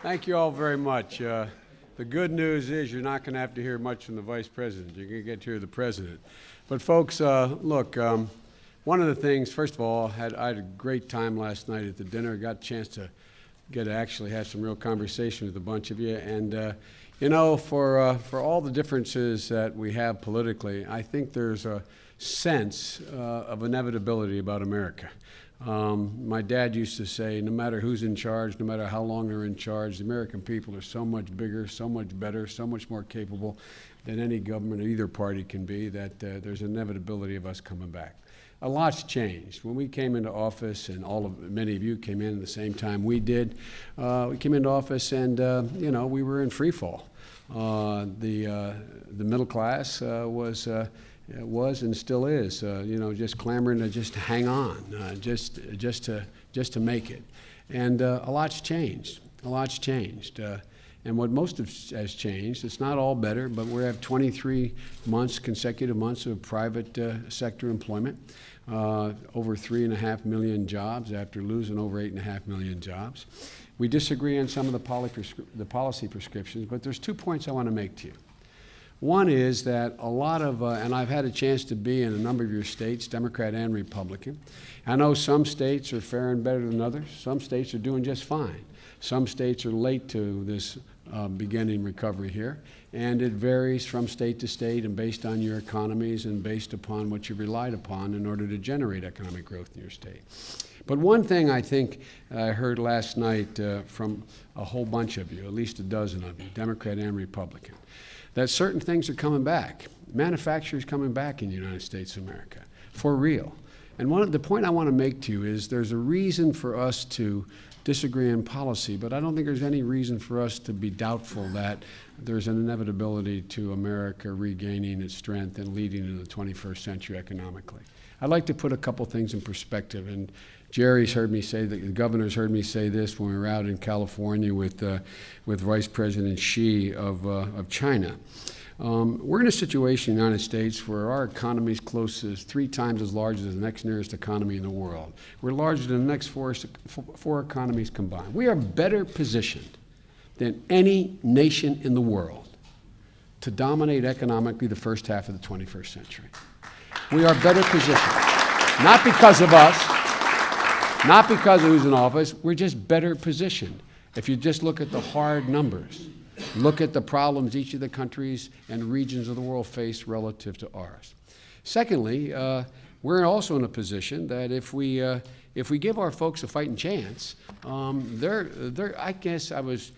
Thank you all very much. The good news is you're not going to have to hear much from the Vice President. You're going to get to hear the President. But folks, look, one of the things, first of all, I had a great time last night at the dinner. Got a chance to actually have some real conversation with a bunch of you. And, you know, for all the differences that we have politically, I think there's a sense of inevitability about America. My dad used to say, no matter who's in charge, no matter how long they're in charge, the American people are so much bigger, so much better, so much more capable than any government of either party can be, that there's an inevitability of us coming back. A lot's changed. When we came into office, and many of you came in at the same time we did, we came into office and, you know, we were in free fall. The middle class was and still is, you know, just clamoring to just hang on, just to make it. And a lot's changed. A lot's changed. And what most has changed, it's not all better, but we have 23 consecutive months of private sector employment, over 3.5 million jobs after losing over 8.5 million jobs. We disagree on some of the policy prescriptions, but there's 2 points I want to make to you. One is that a lot of, and I've had a chance to be in a number of your states, Democrat and Republican. I know some states are faring better than others. Some states are doing just fine. Some states are late to this beginning recovery here, and it varies from state to state and based on your economies and based upon what you relied upon in order to generate economic growth in your state. But one thing I think I heard last night from a whole bunch of you, at least a dozen of you, Democrat and Republican, that certain things are coming back. Manufacturing's coming back in the United States of America, for real. And the point I want to make to you is there's a reason for us to disagree on policy, but I don't think there's any reason for us to be doubtful that there's an inevitability to America regaining its strength and leading in the 21st century economically. I'd like to put a couple things in perspective, and Jerry's heard me say that, the governor's heard me say this when we were out in California with Vice President Xi of China. We're in a situation in the United States where our economy is close to 3 times as large as the next nearest economy in the world. We're larger than the next four economies combined. We are better positioned than any nation in the world to dominate economically the first half of the 21st century. We are better positioned. Not because of us, not because of who's in office, we're just better positioned. If you just look at the hard numbers, look at the problems each of the countries and regions of the world face relative to ours. Secondly, we're also in a position that if we give our folks a fighting chance, I guess I was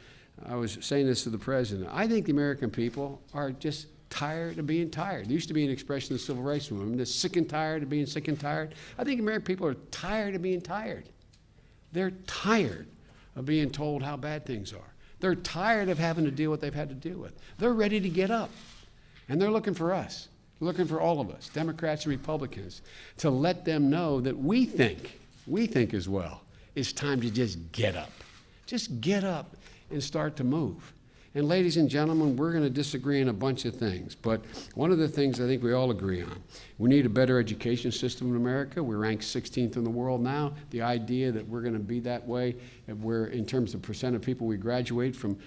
saying this to the president. I think the American people are just tired of being tired. There used to be an expression in the civil rights movement, they're sick and tired of being sick and tired. I think American people are tired of being tired. They're tired of being told how bad things are. They're tired of having to deal with what they've had to deal with. They're ready to get up. And they're looking for us. They're looking for all of us, Democrats and Republicans, to let them know that we think as well, it's time to just get up. Just get up and start to move. And ladies and gentlemen, we're going to disagree on a bunch of things, but one of the things I think we all agree on, we need a better education system in America. We're ranked 16th in the world now. The idea that we're going to be that way, in terms of percent of people we graduate from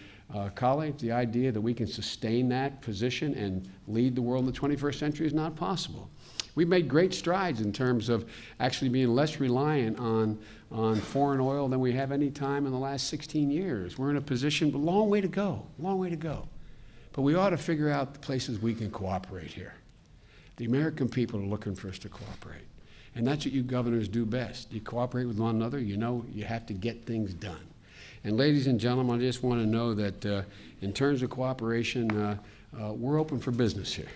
college, the idea that we can sustain that position and lead the world in the 21st century is not possible. We've made great strides in terms of actually being less reliant on foreign oil than we have any time in the last 16 years. We're in a position, a long way to go, long way to go. But we ought to figure out the places we can cooperate here. The American people are looking for us to cooperate. And that's what you governors do best. You cooperate with one another, you know you have to get things done. And ladies and gentlemen, I just want to know that in terms of cooperation, we're open for business here.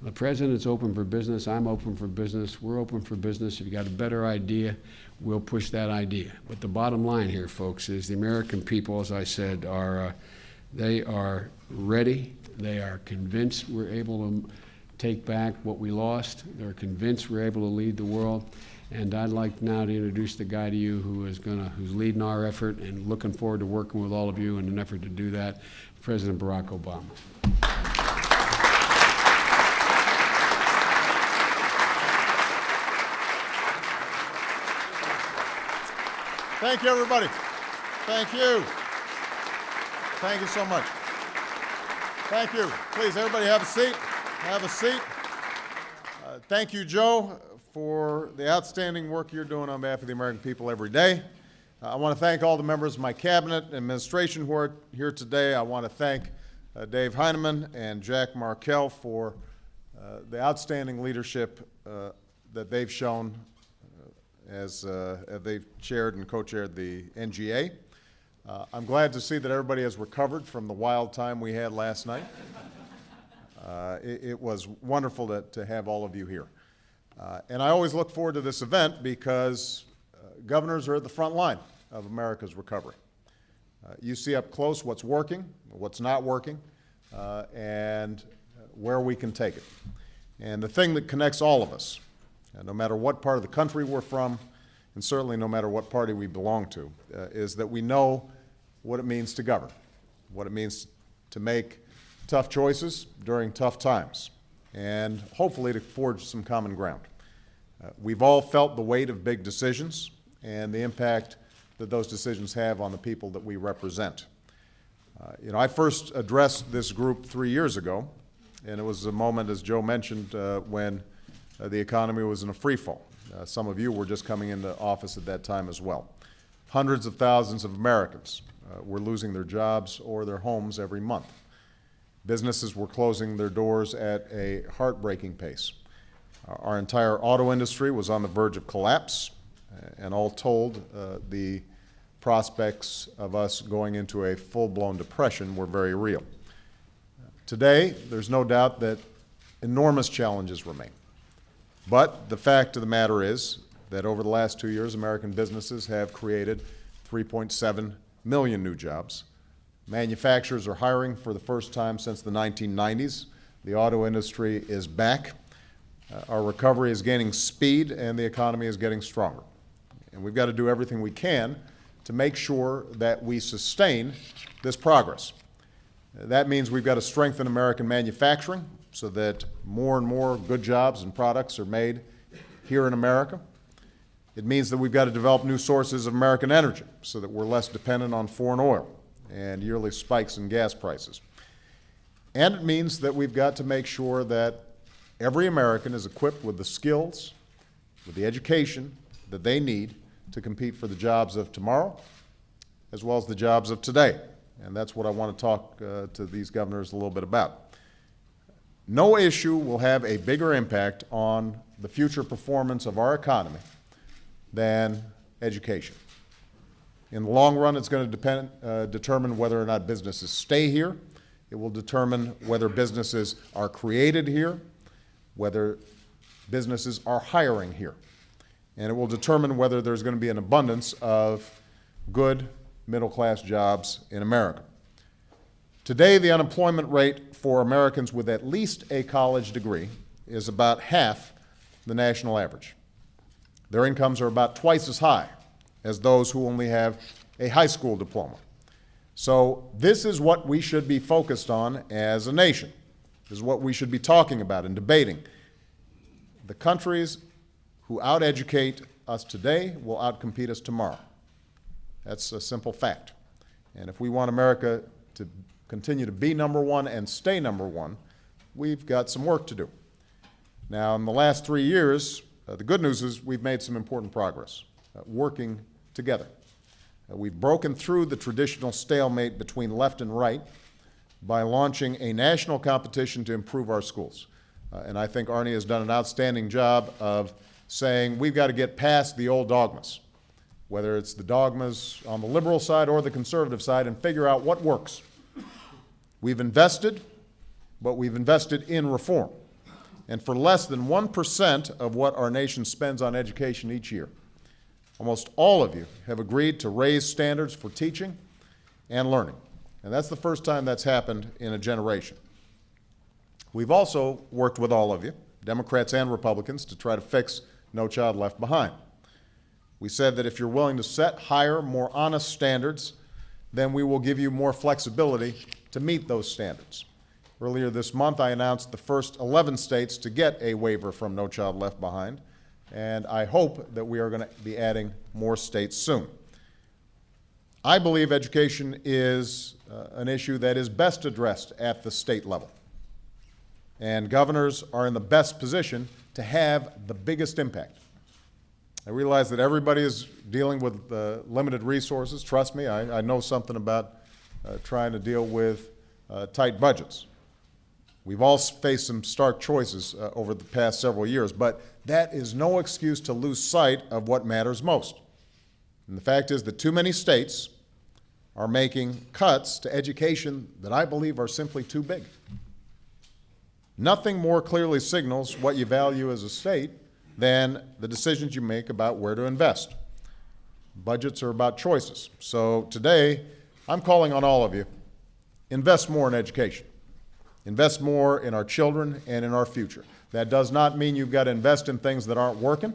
The president's open for business. I'm open for business. We're open for business. If you got a better idea, we'll push that idea. But the bottom line here, folks, is the American people, as I said, they are ready. They are convinced we're able to take back what we lost. They're convinced we're able to lead the world. And I'd like now to introduce the guy to you who's leading our effort and looking forward to working with all of you in an effort to do that, President Barack Obama. Thank you, everybody. Thank you. Thank you so much. Thank you. Please, everybody have a seat. Have a seat. Thank you, Joe, for the outstanding work you're doing on behalf of the American people every day. I want to thank all the members of my cabinet and administration who are here today. I want to thank Dave Heineman and Jack Markell for the outstanding leadership that they've shown as they've chaired and co-chaired the NGA. I'm glad to see that everybody has recovered from the wild time we had last night. It was wonderful to have all of you here. And I always look forward to this event because governors are at the front line of America's recovery. You see up close what's working, what's not working, and where we can take it. And the thing that connects all of us, no matter what part of the country we're from, and certainly no matter what party we belong to, is that we know what it means to govern, what it means to make tough choices during tough times, and hopefully to forge some common ground. We've all felt the weight of big decisions and the impact that those decisions have on the people that we represent. I first addressed this group 3 years ago, and it was a moment, as Joe mentioned, when the economy was in a free fall. Some of you were just coming into office at that time as well. Hundreds of thousands of Americans were losing their jobs or their homes every month. Businesses were closing their doors at a heartbreaking pace. Our entire auto industry was on the verge of collapse, and all told, the prospects of us going into a full-blown depression were very real. Today, there's no doubt that enormous challenges remain. But the fact of the matter is that over the last 2 years, American businesses have created 3.7 million new jobs. Manufacturers are hiring for the first time since the 1990s. The auto industry is back. Our recovery is gaining speed, and the economy is getting stronger. And we've got to do everything we can to make sure that we sustain this progress. That means we've got to strengthen American manufacturing so that more and more good jobs and products are made here in America. It means that we've got to develop new sources of American energy so that we're less dependent on foreign oil and yearly spikes in gas prices. And it means that we've got to make sure that every American is equipped with the skills, with the education that they need to compete for the jobs of tomorrow, as well as the jobs of today. And that's what I want to talk to these governors a little bit about. No issue will have a bigger impact on the future performance of our economy than education. In the long run, it's going to determine whether or not businesses stay here. It will determine whether businesses are created here, whether businesses are hiring here. And it will determine whether there's going to be an abundance of good middle-class jobs in America. Today, the unemployment rate for Americans with at least a college degree is about half the national average. Their incomes are about twice as high as those who only have a high school diploma. So this is what we should be focused on as a nation. This is what we should be talking about and debating. The countries who out-educate us today will out-compete us tomorrow. That's a simple fact. And if we want America to continue to be number one and stay number one, we've got some work to do. Now, in the last 3 years, the good news is we've made some important progress, working together. We've broken through the traditional stalemate between left and right by launching a national competition to improve our schools. And I think Arnie has done an outstanding job of saying we've got to get past the old dogmas, whether it's the dogmas on the liberal side or the conservative side, and figure out what works. We've invested, but we've invested in reform. And for less than 1% of what our nation spends on education each year, almost all of you have agreed to raise standards for teaching and learning. And that's the first time that's happened in a generation. We've also worked with all of you, Democrats and Republicans, to try to fix No Child Left Behind. We said that if you're willing to set higher, more honest standards, then we will give you more flexibility to meet those standards. Earlier this month, I announced the first 11 states to get a waiver from No Child Left Behind, and I hope that we are going to be adding more states soon. I believe education is an issue that is best addressed at the state level. And governors are in the best position to have the biggest impact. I realize that everybody is dealing with limited resources. Trust me, I know something about trying to deal with tight budgets. We've all faced some stark choices over the past several years, but that is no excuse to lose sight of what matters most. And the fact is that too many states are making cuts to education that I believe are simply too big. Nothing more clearly signals what you value as a state than the decisions you make about where to invest. Budgets are about choices. So today, I'm calling on all of you, invest more in education. Invest more in our children and in our future. That does not mean you've got to invest in things that aren't working.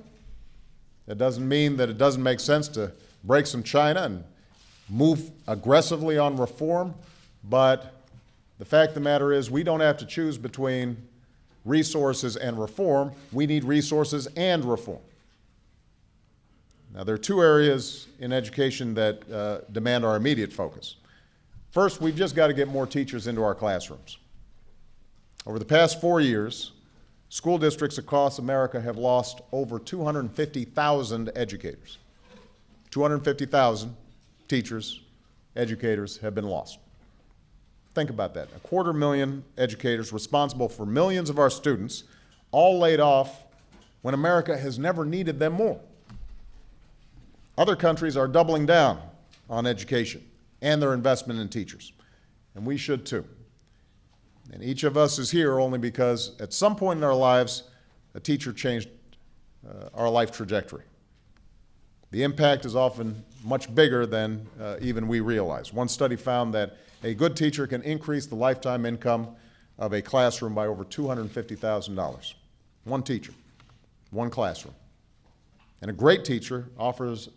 That doesn't mean that it doesn't make sense to break some china and move aggressively on reform, but the fact of the matter is we don't have to choose between resources and reform. We need resources and reform. Now, there are two areas in education that demand our immediate focus. First, we've just got to get more teachers into our classrooms. Over the past 4 years, school districts across America have lost over 250,000 educators. 250,000 teachers, educators have been lost. Think about that. 250,000 educators responsible for millions of our students, all laid off when America has never needed them more. Other countries are doubling down on education and their investment in teachers, and we should too. And each of us is here only because at some point in our lives, a teacher changed our life trajectory. The impact is often much bigger than even we realize. One study found that a good teacher can increase the lifetime income of a classroom by over $250,000. One teacher, one classroom. And a great teacher offers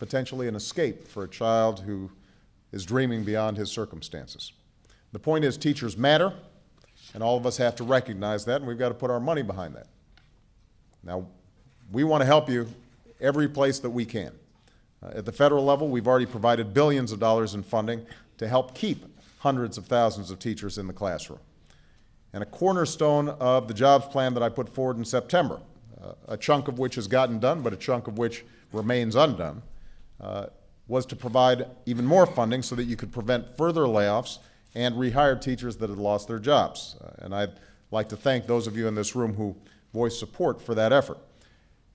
potentially an escape for a child who is dreaming beyond his circumstances. The point is, teachers matter, and all of us have to recognize that, and we've got to put our money behind that. Now, we want to help you every place that we can. At the federal level, we've already provided billions of dollars in funding to help keep hundreds of thousands of teachers in the classroom. And a cornerstone of the jobs plan that I put forward in September, a chunk of which has gotten done, but a chunk of which remains undone, was to provide even more funding so that you could prevent further layoffs and rehire teachers that had lost their jobs. And I'd like to thank those of you in this room who voiced support for that effort.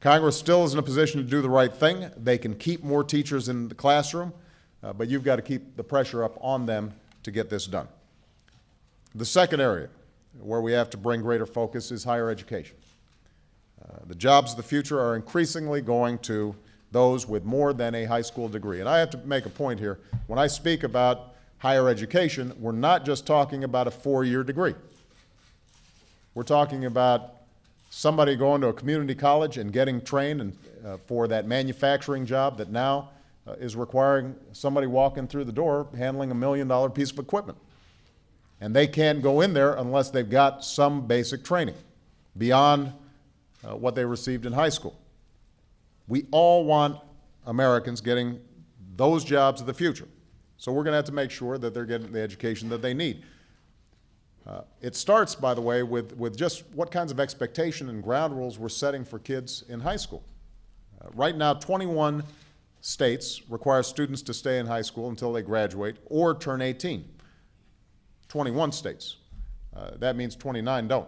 Congress still is in a position to do the right thing. They can keep more teachers in the classroom, but you've got to keep the pressure up on them to get this done. The second area where we have to bring greater focus is higher education. The jobs of the future are increasingly going to those with more than a high school degree. And I have to make a point here. When I speak about higher education, we're not just talking about a 4-year degree. We're talking about somebody going to a community college and getting trained and, for that manufacturing job that now is requiring somebody walking through the door handling $1 million piece of equipment. And they can't go in there unless they've got some basic training beyond what they received in high school. We all want Americans getting those jobs of the future. So we're going to have to make sure that they're getting the education that they need. It starts, by the way, with just what kinds of expectation and ground rules we're setting for kids in high school. Right now, 21 states require students to stay in high school until they graduate or turn 18. 21 states. That means 29 don't.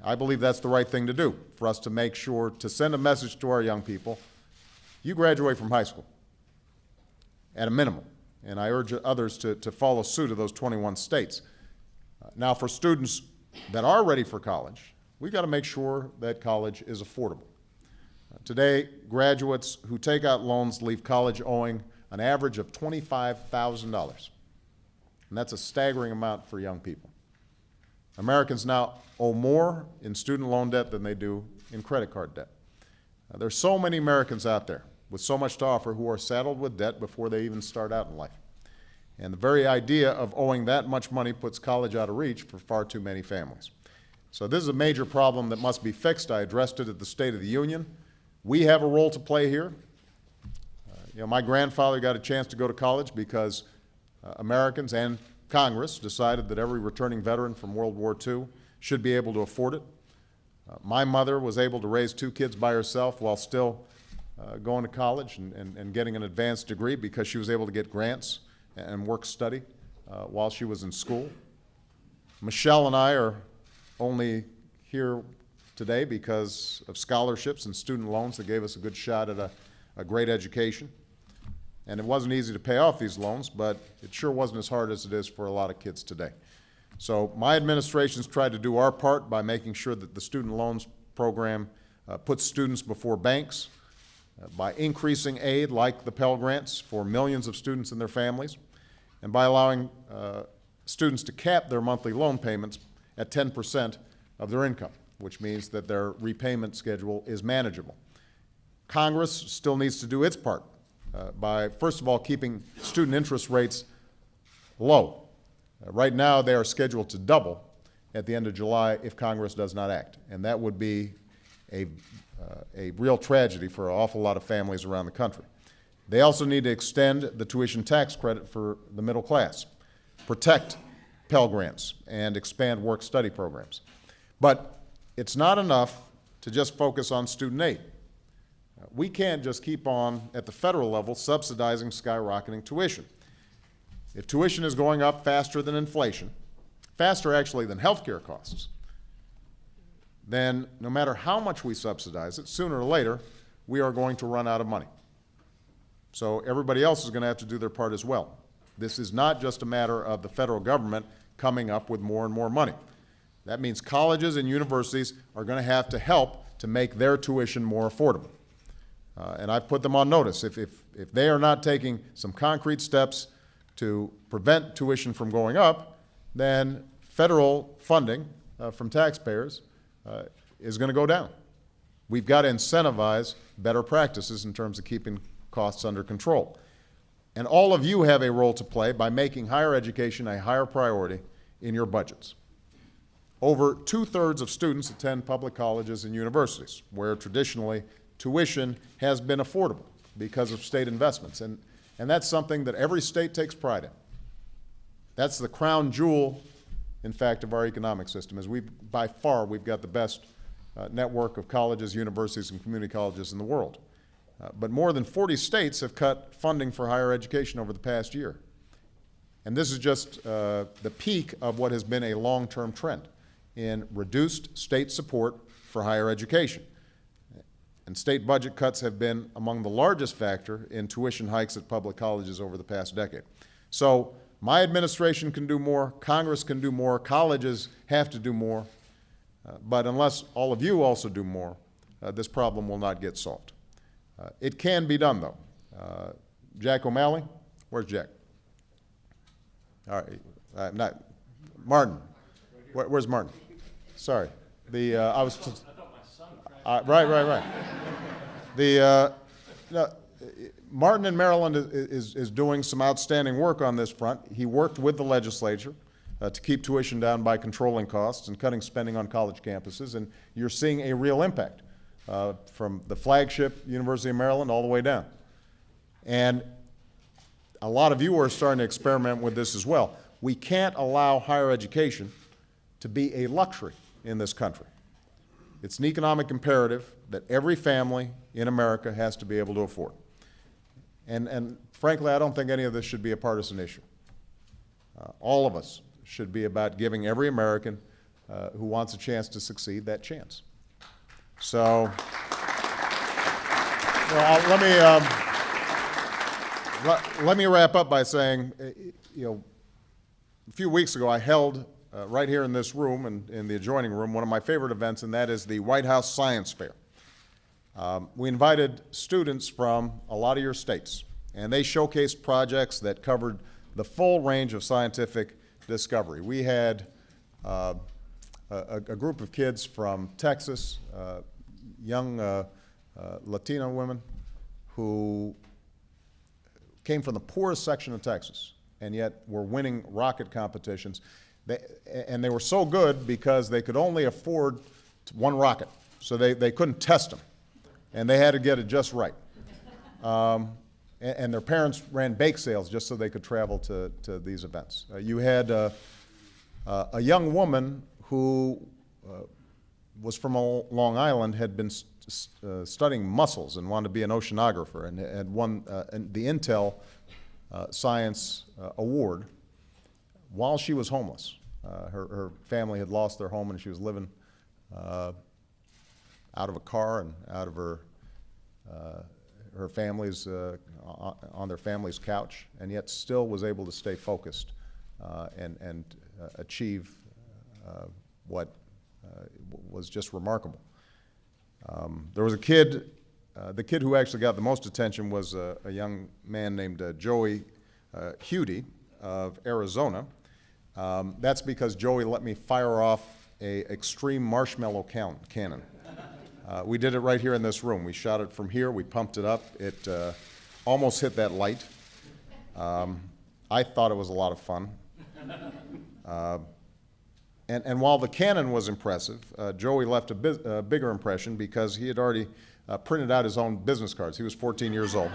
I believe that's the right thing to do, for us to make sure to send a message to our young people. You graduate from high school, at a minimum, and I urge others to follow suit of those 21 states. Now, for students that are ready for college, we've got to make sure that college is affordable. Today, graduates who take out loans leave college owing an average of $25,000, and that's a staggering amount for young people. Americans now owe more in student loan debt than they do in credit card debt. There's so many Americans out there with so much to offer who are saddled with debt before they even start out in life. And the very idea of owing that much money puts college out of reach for far too many families. So this is a major problem that must be fixed. I addressed it at the State of the Union. We have a role to play here. My grandfather got a chance to go to college because Americans and Congress decided that every returning veteran from World War II should be able to afford it. My mother was able to raise 2 kids by herself while still going to college and getting an advanced degree because she was able to get grants and work study while she was in school. Michelle and I are only here today because of scholarships and student loans that gave us a good shot at a great education. And it wasn't easy to pay off these loans, but it sure wasn't as hard as it is for a lot of kids today. So my administration's tried to do our part by making sure that the student loans program puts students before banks, by increasing aid like the Pell Grants for millions of students and their families, and by allowing students to cap their monthly loan payments at 10% of their income, which means that their repayment schedule is manageable. Congress still needs to do its part by, first of all, keeping student interest rates low. Right now, they are scheduled to double at the end of July if Congress does not act, and that would be a real tragedy for an awful lot of families around the country. They also need to extend the tuition tax credit for the middle class, protect Pell Grants, and expand work-study programs. But it's not enough to just focus on student aid. We can't just keep on, at the federal level, subsidizing skyrocketing tuition. If tuition is going up faster than inflation, faster actually than healthcare costs, then no matter how much we subsidize it, sooner or later, we are going to run out of money. So everybody else is going to have to do their part as well. This is not just a matter of the federal government coming up with more and more money. That means colleges and universities are going to have to help to make their tuition more affordable. And I've put them on notice. If they are not taking some concrete steps to prevent tuition from going up, then federal funding from taxpayers is going to go down. We've got to incentivize better practices in terms of keeping costs under control. And all of you have a role to play by making higher education a higher priority in your budgets. Over 2/3 of students attend public colleges and universities, where traditionally tuition has been affordable because of state investments. And that's something that every state takes pride in. That's the crown jewel, in fact, of our economic system, is by far, we've got the best network of colleges, universities, and community colleges in the world. But more than 40 states have cut funding for higher education over the past year. And this is just the peak of what has been a long-term trend in reduced state support for higher education. And state budget cuts have been among the largest factor in tuition hikes at public colleges over the past decade. So my administration can do more, Congress can do more, colleges have to do more, but unless all of you also do more, this problem will not get solved. It can be done, though. Jack O'Malley, where's Jack? All right, not Martin. Where's Martin? Sorry, I was. Right. Martin in Maryland is doing some outstanding work on this front. He worked with the legislature to keep tuition down by controlling costs and cutting spending on college campuses, and you're seeing a real impact from the flagship University of Maryland all the way down. And a lot of you are starting to experiment with this as well. We can't allow higher education to be a luxury in this country. It's an economic imperative that every family in America has to be able to afford. And frankly, I don't think any of this should be a partisan issue. All of us should be about giving every American who wants a chance to succeed that chance. So, let me wrap up by saying, a few weeks ago I held right here in this room and in the adjoining room one of my favorite events, and that is the White House Science Fair. We invited students from a lot of your states, and they showcased projects that covered the full range of scientific discovery. We had a group of kids from Texas, young Latino women who came from the poorest section of Texas and yet were winning rocket competitions. And they were so good because they could only afford one rocket, so they couldn't test them, and they had to get it just right. and their parents ran bake sales just so they could travel to these events. You had a young woman who was from Long Island, had been studying mussels and wanted to be an oceanographer, and had won the Intel Science Award while she was homeless. Her family had lost their home, and she was living out of a car and out of her family's on their family's couch, and yet still was able to stay focused and achieve what was just remarkable. There was a kid, the kid who actually got the most attention was a young man named Joey Hudy of Arizona. That's because Joey let me fire off a extreme marshmallow cannon. We did it right here in this room. We shot it from here, we pumped it up, it almost hit that light. I thought it was a lot of fun. And while the cannon was impressive, Joey left a bigger impression because he had already printed out his own business cards. He was 14 years old.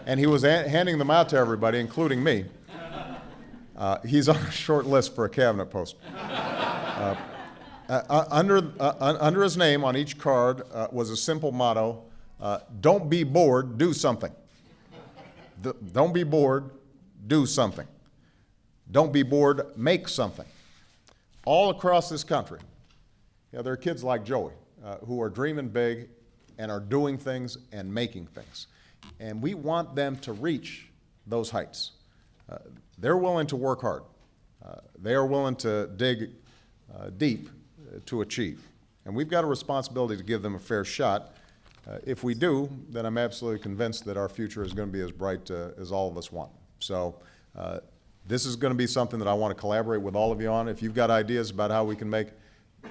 And he was handing them out to everybody, including me. He's on a short list for a cabinet post. Under his name on each card was a simple motto, don't be bored, do something. Don't be bored, do something. Don't be bored, make something. All across this country, there are kids like Joey who are dreaming big and are doing things and making things. And we want them to reach those heights. They're willing to work hard. They are willing to dig deep to achieve. And we've got a responsibility to give them a fair shot. If we do, then I'm absolutely convinced that our future is going to be as bright as all of us want. So this is going to be something that I want to collaborate with all of you on. If you've got ideas about how we can make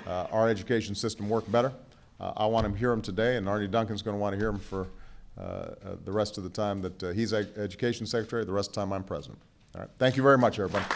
our education system work better, I want to hear them today, and Arne Duncan's going to want to hear them for the rest of the time that he's Education Secretary, the rest of the time I'm President. All right. Thank you very much, everybody.